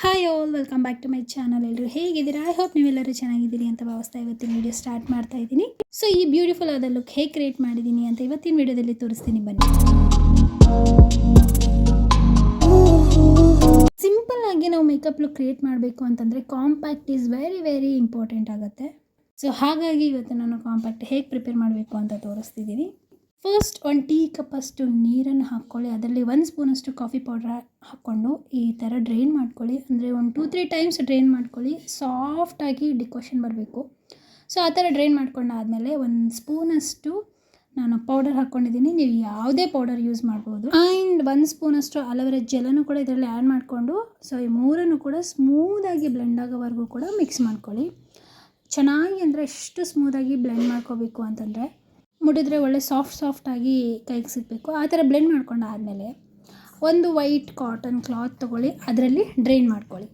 Hi all, welcome back to my channel. ಎಲ್ಲರೂ ಹೇಗಿದ್ದೀರಾ? I hope ನೀವೆಲ್ಲರೂ ಚೆನ್ನಾಗಿದ್ದೀರಿ ಅಂತ ಭಾವಿಸ್ತಾ ಇವತ್ತಿನ ವಿಡಿಯೋ ಸ್ಟಾರ್ಟ್ ಮಾಡ್ತಾ ಇದ್ದೀನಿ. ಸೊ ಈ ಬ್ಯೂಟಿಫುಲ್ ಆದ ಲುಕ್ ಹೇಗೆ ಕ್ರಿಯೇಟ್ ಮಾಡಿದ್ದೀನಿ ಅಂತ ಇವತ್ತಿನ ವಿಡಿಯೋದಲ್ಲಿ ತೋರಿಸ್ತೀನಿ, ಬನ್ನಿ. ಸಿಂಪಲ್ ಆಗಿ ನಾವು ಮೇಕಪ್ ಲುಕ್ ಕ್ರಿಯೇಟ್ ಮಾಡಬೇಕು ಅಂತಂದರೆ compact is very very important ಆಗುತ್ತೆ. ಸೊ ಹಾಗಾಗಿ ಇವತ್ತು ನಾನು ಕಾಂಪ್ಯಾಕ್ಟ್ ಹೇಗೆ ಪ್ರಿಪೇರ್ ಮಾಡಬೇಕು ಅಂತ ತೋರಿಸ್ತಿದ್ದೀನಿ. ಫಸ್ಟ್ 1 ಟೀ ಕಪ್ಪಷ್ಟು ನೀರನ್ನು ಹಾಕ್ಕೊಳ್ಳಿ. ಅದರಲ್ಲಿ 1 ಸ್ಪೂನಷ್ಟು ಕಾಫಿ ಪೌಡರ್ ಹಾಕ್ಕೊಂಡು ಈ ಥರ ಡ್ರೈನ್ ಮಾಡ್ಕೊಳ್ಳಿ. ಅಂದರೆ 1-2-3 ಟೈಮ್ಸ್ ಡ್ರೈನ್ ಮಾಡ್ಕೊಳ್ಳಿ. ಸಾಫ್ಟಾಗಿ ಡಿಕಾಷನ್ ಬರಬೇಕು. ಸೊ ಆ ಥರ ಡ್ರೈನ್ ಮಾಡ್ಕೊಂಡಾದಮೇಲೆ 1 ಸ್ಪೂನಷ್ಟು ನಾನು ಪೌಡರ್ ಹಾಕ್ಕೊಂಡಿದ್ದೀನಿ. ನೀವು ಯಾವುದೇ ಪೌಡರ್ ಯೂಸ್ ಮಾಡ್ಬೋದು. ಆ್ಯಂಡ್ 1 ಸ್ಪೂನಷ್ಟು ಅಲೋವೆರಾ ಜೆಲನ್ನು ಕೂಡ ಇದರಲ್ಲಿ ಆ್ಯಡ್ ಮಾಡಿಕೊಂಡು ಸೊ ಈ ಮೂರನ್ನು ಕೂಡ ಸ್ಮೂದಾಗಿ ಬ್ಲೆಂಡ್ ಆಗೋವರೆಗೂ ಕೂಡ ಮಿಕ್ಸ್ ಮಾಡ್ಕೊಳ್ಳಿ. ಚೆನ್ನಾಗಿ ಅಂದರೆ ಎಷ್ಟು ಸ್ಮೂದಾಗಿ ಬ್ಲೆಂಡ್ ಮಾಡ್ಕೋಬೇಕು ಅಂತಂದರೆ ಮುಡಿದ್ರೆ ಒಳ್ಳೆ ಸಾಫ್ಟಾಗಿ ಕೈಗೆ ಸಿಗಬೇಕು. ಆ ಥರ ಬ್ಲೆಂಡ್ ಮಾಡ್ಕೊಂಡಾದಮೇಲೆ ಒಂದು ವೈಟ್ ಕಾಟನ್ ಕ್ಲಾತ್ ತೊಗೊಳ್ಳಿ, ಅದರಲ್ಲಿ ಡ್ರೈನ್ ಮಾಡ್ಕೊಳ್ಳಿ.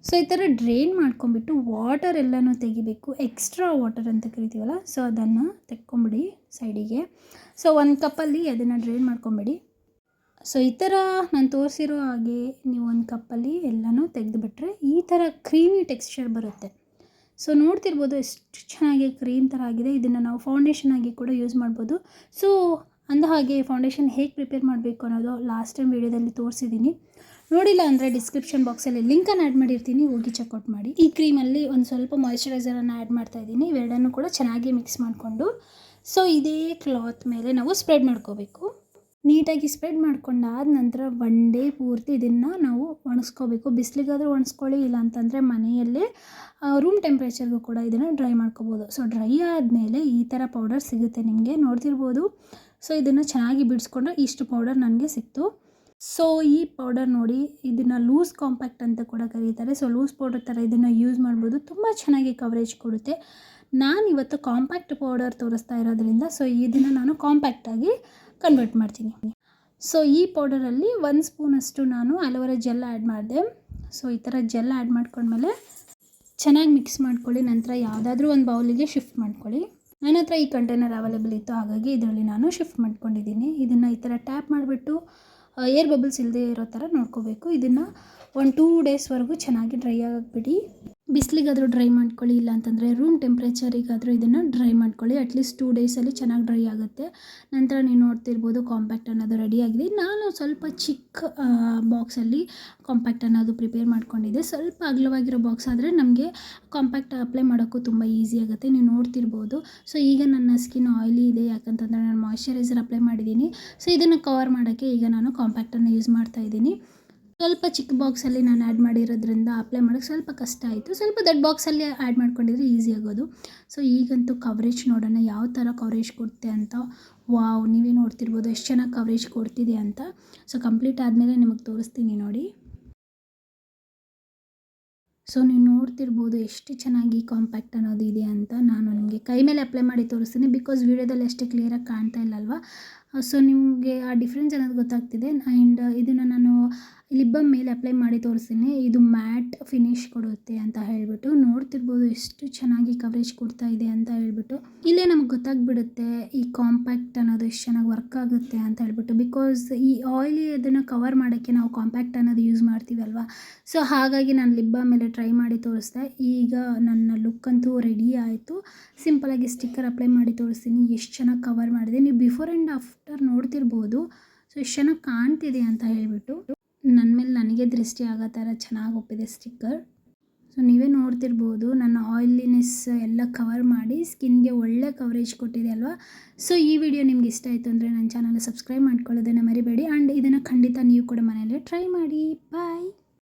ಸೊ ಈ ಥರ ಡ್ರೈನ್ ಮಾಡ್ಕೊಂಬಿಟ್ಟು ವಾಟರ್ ಎಲ್ಲನೂ ತೆಗಿಬೇಕು. ಎಕ್ಸ್ಟ್ರಾ ವಾಟರ್ ಅಂತ ಕರಿತೀವಲ್ಲ, ಸೊ ಅದನ್ನು ತೆಕ್ಕೊಂಬಿಡಿ ಸೈಡಿಗೆ. ಸೊ 1 ಕಪ್ಪಲ್ಲಿ ಅದನ್ನು ಡ್ರೈನ್ ಮಾಡ್ಕೊಂಬಿಡಿ. ಸೊ ಈ ಥರ ನಾನು ತೋರಿಸಿರೋ ಹಾಗೆ ನೀವು 1 ಕಪ್ಪಲ್ಲಿ ಎಲ್ಲನೂ ತೆಗೆದುಬಿಟ್ರೆ ಈ ಥರ ಕ್ರೀಮಿ ಟೆಕ್ಸ್ಚರ್ ಬರುತ್ತೆ. ಸೊ ನೋಡ್ತಿರ್ಬೋದು ಎಷ್ಟು ಚೆನ್ನಾಗಿ ಕ್ರೀಮ್ ಥರ ಆಗಿದೆ. ಇದನ್ನು ನಾವು ಫೌಂಡೇಶನ್ ಆಗಿ ಕೂಡ ಯೂಸ್ ಮಾಡ್ಬೋದು. ಸೊ ಅಂದ ಹಾಗೆ ಫೌಂಡೇಶನ್ ಹೇಗೆ ಪ್ರಿಪೇರ್ ಮಾಡಬೇಕು ಅನ್ನೋದು ಲಾಸ್ಟ್ ಟೈಮ್ ವೀಡಿಯೋದಲ್ಲಿ ತೋರಿಸಿದ್ದೀನಿ. ನೋಡಿಲ್ಲ ಅಂದರೆ ಡಿಸ್ಕ್ರಿಪ್ಷನ್ ಬಾಕ್ಸಲ್ಲಿ ಲಿಂಕನ್ನು ಆ್ಯಡ್ ಮಾಡಿರ್ತೀನಿ, ಹೋಗಿ ಚೆಕ್ಔಟ್ ಮಾಡಿ. ಈ ಕ್ರೀಮಲ್ಲಿ ಒಂದು ಸ್ವಲ್ಪ ಮಾಯಿಶ್ಚರೈಸರನ್ನು ಆ್ಯಡ್ ಮಾಡ್ತಾಯಿದ್ದೀನಿ. ಇವೆರಡನ್ನು ಕೂಡ ಚೆನ್ನಾಗಿ ಮಿಕ್ಸ್ ಮಾಡಿಕೊಂಡು ಸೊ ಇದೇ ಕ್ಲಾತ್ ಮೇಲೆ ನಾವು ಸ್ಪ್ರೆಡ್ ಮಾಡ್ಕೋಬೇಕು. ನೀಟಾಗಿ ಸ್ಪ್ರೆಡ್ ಮಾಡ್ಕೊಂಡಾದ ನಂತರ 1 ಡೇ ಪೂರ್ತಿ ಇದನ್ನು ನಾವು ಒಣಗಿಸ್ಕೋಬೇಕು. ಬಿಸಿಲಿಗಾದರೂ ಒಣಗಿಸ್ಕೊಳ್ಳಿ, ಇಲ್ಲ ಅಂತಂದರೆ ಮನೆಯಲ್ಲೇ ರೂಮ್ ಟೆಂಪ್ರೇಚರ್ಗೂ ಕೂಡ ಇದನ್ನು ಡ್ರೈ ಮಾಡ್ಕೋಬೋದು. ಸೊ ಡ್ರೈ ಆದಮೇಲೆ ಈ ಥರ ಪೌಡರ್ ಸಿಗುತ್ತೆ ನಿಮಗೆ, ನೋಡ್ತಿರ್ಬೋದು. ಸೊ ಇದನ್ನು ಚೆನ್ನಾಗಿ ಬಿಡಿಸ್ಕೊಂಡ್ರೆ ಇಷ್ಟು ಪೌಡರ್ ನನಗೆ ಸಿಕ್ತು. ಸೊ ಈ ಪೌಡರ್ ನೋಡಿ, ಇದನ್ನು ಲೂಸ್ ಕಾಂಪ್ಯಾಕ್ಟ್ ಅಂತ ಕೂಡ ಕರೀತಾರೆ. ಸೊ ಲೂಸ್ ಪೌಡರ್ ಥರ ಇದನ್ನು ಯೂಸ್ ಮಾಡ್ಬೋದು, ತುಂಬ ಚೆನ್ನಾಗಿ ಕವರೇಜ್ ಕೊಡುತ್ತೆ. ನಾನಿವತ್ತು ಕಾಂಪ್ಯಾಕ್ಟ್ ಪೌಡರ್ ತೋರಿಸ್ತಾ ಇರೋದ್ರಿಂದ ಸೊ ಇದನ್ನು ನಾನು ಕಾಂಪ್ಯಾಕ್ಟಾಗಿ ಕನ್ವರ್ಟ್ ಮಾಡ್ತೀನಿ. ಸೊ ಈ ಪೌಡರಲ್ಲಿ 1 ಸ್ಪೂನಷ್ಟು ನಾನು ಅಲೋವೆರಾ ಜೆಲ್ ಆ್ಯಡ್ ಮಾಡಿದೆ. ಸೊ ಈ ಥರ ಜೆಲ್ ಆ್ಯಡ್ ಮಾಡ್ಕೊಂಡ್ಮೇಲೆ ಚೆನ್ನಾಗಿ ಮಿಕ್ಸ್ ಮಾಡ್ಕೊಳ್ಳಿ. ನಂತರ ಯಾವುದಾದ್ರೂ ಒಂದು ಬೌಲಿಗೆ ಶಿಫ್ಟ್ ಮಾಡ್ಕೊಳ್ಳಿ. ನನ್ನ ಹತ್ರ ಈ ಕಂಟೈನರ್ ಅವೈಲೇಬಲ್ ಇತ್ತು, ಹಾಗಾಗಿ ಇದರಲ್ಲಿ ನಾನು ಶಿಫ್ಟ್ ಮಾಡ್ಕೊಂಡಿದ್ದೀನಿ. ಇದನ್ನು ಈ ಥರ ಟ್ಯಾಪ್ ಮಾಡಿಬಿಟ್ಟು ಏರ್ ಬಬಲ್ಸ್ ಇಲ್ಲದೆ ಇರೋ ಥರ ನೋಡ್ಕೋಬೇಕು. ಇದನ್ನು 1-2 ಡೇಸ್ವರೆಗೂ ಚೆನ್ನಾಗಿ ಡ್ರೈ ಆಗಿಬಿಡಿ. ಬಿಸಿಲಿಗಾದರೂ ಡ್ರೈ ಮಾಡ್ಕೊಳ್ಳಿ, ಇಲ್ಲ ಅಂತಂದರೆ ರೂಮ್ ಟೆಂಪ್ರೇಚರಿಗಾದರೂ ಇದನ್ನು ಡ್ರೈ ಮಾಡ್ಕೊಳ್ಳಿ. ಅಟ್ಲೀಸ್ಟ್ 2 ಡೇಸಲ್ಲಿ ಚೆನ್ನಾಗಿ ಡ್ರೈ ಆಗುತ್ತೆ. ನಂತರ ನೀವು ನೋಡ್ತಿರ್ಬೋದು ಕಾಂಪ್ಯಾಕ್ಟ್ ಅನ್ನೋದು ರೆಡಿಯಾಗಿದೆ. ನಾನು ಸ್ವಲ್ಪ ಚಿಕ್ಕ ಬಾಕ್ಸಲ್ಲಿ ಕಾಂಪ್ಯಾಕ್ಟ್ ಅನ್ನೋದು ಪ್ರಿಪೇರ್ ಮಾಡ್ಕೊಂಡಿದ್ದೆ. ಸ್ವಲ್ಪ ಅಗಲವಾಗಿರೋ ಬಾಕ್ಸ್ ಆದರೆ ನಮಗೆ ಕಾಂಪ್ಯಾಕ್ಟ್ ಅಪ್ಲೈ ಮಾಡೋಕ್ಕೂ ತುಂಬ ಈಸಿ ಆಗುತ್ತೆ. ನೀವು ನೋಡ್ತಿರ್ಬೋದು. ಸೊ ಈಗ ನನ್ನ ಸ್ಕಿನ್ ಆಯಿಲಿ ಇದೆ, ಯಾಕಂತಂದರೆ ನಾನು ಮಾಯಿಶ್ಚರೈಸರ್ ಅಪ್ಲೈ ಮಾಡಿದ್ದೀನಿ. ಸೊ ಇದನ್ನು ಕವರ್ ಮಾಡೋಕ್ಕೆ ಈಗ ನಾನು ಕಾಂಪ್ಯಾಕ್ಟನ್ನು ಯೂಸ್ ಮಾಡ್ತಾಯಿದ್ದೀನಿ. ಸ್ವಲ್ಪ ಚಿಕ್ಕ ಬಾಕ್ಸಲ್ಲಿ ನಾನು ಆ್ಯಡ್ ಮಾಡಿರೋದ್ರಿಂದ ಅಪ್ಲೈ ಮಾಡೋಕ್ಕೆ ಸ್ವಲ್ಪ ಕಷ್ಟ ಆಯಿತು. ಸ್ವಲ್ಪ ದೊಡ್ಡ ಬಾಕ್ಸಲ್ಲಿ ಆ್ಯಡ್ ಮಾಡ್ಕೊಂಡಿದ್ರೆ ಈಸಿ ಆಗೋದು. ಸೊ ಈಗಂತೂ ಕವರೇಜ್ ನೋಡೋಣ ಯಾವ ಥರ ಕವರೇಜ್ ಕೊಡುತ್ತೆ ಅಂತ. ವಾವ್, ನೀವೇ ನೋಡ್ತಿರ್ಬೋದು ಎಷ್ಟು ಚೆನ್ನಾಗಿ ಕವರೇಜ್ ಕೊಡ್ತಿದೆ ಅಂತ. ಸೊ ಕಂಪ್ಲೀಟ್ ಆದಮೇಲೆ ನಿಮಗೆ ತೋರಿಸ್ತೀನಿ ನೋಡಿ. ಸೊ ನೀವು ನೋಡ್ತಿರ್ಬೋದು ಎಷ್ಟು ಚೆನ್ನಾಗಿ ಕಾಂಪ್ಯಾಕ್ಟ್ ಅನ್ನೋದು ಇದೆ ಅಂತ. ನಾನು ನಿಮಗೆ ಕೈ ಮೇಲೆ ಅಪ್ಲೈ ಮಾಡಿ ತೋರಿಸ್ತೀನಿ, ಬಿಕಾಸ್ ವೀಡಿಯೋದಲ್ಲಿ ಅಷ್ಟೇ ಕ್ಲಿಯರಾಗಿ ಕಾಣ್ತಾ ಇಲ್ಲ ಅಲ್ವಾ. ಸೊ ನಿಮಗೆ ಆ ಡಿಫ್ರೆನ್ಸ್ ಅನ್ನೋದು ಗೊತ್ತಾಗ್ತಿದೆ. ಆ್ಯಂಡ್ ಇದನ್ನು ನಾನು ಲಿಪ್ ಬಾಮ್ ಮೇಲೆ ಅಪ್ಲೈ ಮಾಡಿ ತೋರಿಸ್ತೀನಿ. ಇದು ಮ್ಯಾಟ್ ಫಿನಿಶ್ ಕೊಡುತ್ತೆ ಅಂತ ಹೇಳಿಬಿಟ್ಟು. ನೋಡ್ತಿರ್ಬೋದು ಎಷ್ಟು ಚೆನ್ನಾಗಿ ಕವರೇಜ್ ಕೊಡ್ತಾ ಇದೆ ಅಂತ ಹೇಳ್ಬಿಟ್ಟು. ಇಲ್ಲೇ ನಮಗೆ ಗೊತ್ತಾಗ್ಬಿಡುತ್ತೆ ಈ ಕಾಂಪ್ಯಾಕ್ಟ್ ಅನ್ನೋದು ಎಷ್ಟು ಚೆನ್ನಾಗಿ ವರ್ಕ್ ಆಗುತ್ತೆ ಅಂತ ಹೇಳ್ಬಿಟ್ಟು. ಬಿಕಾಸ್ ಈ ಆಯಿಲಿ ಅದನ್ನು ಕವರ್ ಮಾಡೋಕ್ಕೆ ನಾವು ಕಾಂಪ್ಯಾಕ್ಟ್ ಅನ್ನೋದು ಯೂಸ್ ಮಾಡ್ತೀವಿ ಅಲ್ವಾ. ಸೊ ಹಾಗಾಗಿ ನಾನು ಲಿಪ್ ಬಾಮ್ ಮೇಲೆ ಟ್ರೈ ಮಾಡಿ ತೋರಿಸ್ದೆ. ಈಗ ನನ್ನ ಲುಕ್ ಅಂತೂ ರೆಡಿ ಆಯಿತು. ಸಿಂಪಲಾಗಿ ಸ್ಟಿಕ್ಕರ್ ಅಪ್ಲೈ ಮಾಡಿ ತೋರಿಸ್ತೀನಿ ಎಷ್ಟು ಚೆನ್ನಾಗಿ ಕವರ್ ಮಾಡಿದೆ. ನೀವು ಬಿಫೋರ್ ಆ್ಯಂಡ್ ಆಫ್ಟರ್ ನೋಡ್ತಿರ್ಬೋದು. ಸೊ ಎಷ್ಟು ಚೆನ್ನಾಗಿ ಕಾಣ್ತಿದೆ ಅಂತ ಹೇಳಿಬಿಟ್ಟು. ನನ್ನ ಮೇಲೆ ನನಗೆ ದೃಷ್ಟಿ ಆಗೋ ಥರ ಚೆನ್ನಾಗಿ ಒಪ್ಪಿದೆ ಸ್ಟಿಕ್ಕರ್. ಸೊ ನೀವೇ ನೋಡ್ತಿರ್ಬೋದು ನನ್ನ ಆಯಿಲಿನೆಸ್ ಎಲ್ಲ ಕವರ್ ಮಾಡಿ ಸ್ಕಿನ್ಗೆ ಒಳ್ಳೆ ಕವರೇಜ್ ಕೊಟ್ಟಿದೆ ಅಲ್ವಾ. ಸೊ ಈ ವಿಡಿಯೋ ನಿಮ್ಗೆ ಇಷ್ಟ ಆಯಿತು ಅಂದರೆ ನನ್ನ ಚಾನಲ್ ಸಬ್ಸ್ಕ್ರೈಬ್ ಮಾಡ್ಕೊಳ್ಳೋದನ್ನು ಮರಿಬೇಡಿ. ಆ್ಯಂಡ್ ಇದನ್ನು ಖಂಡಿತ ನೀವು ಕೂಡ ಮನೆಯಲ್ಲೇ ಟ್ರೈ ಮಾಡಿ. ಬಾಯ್.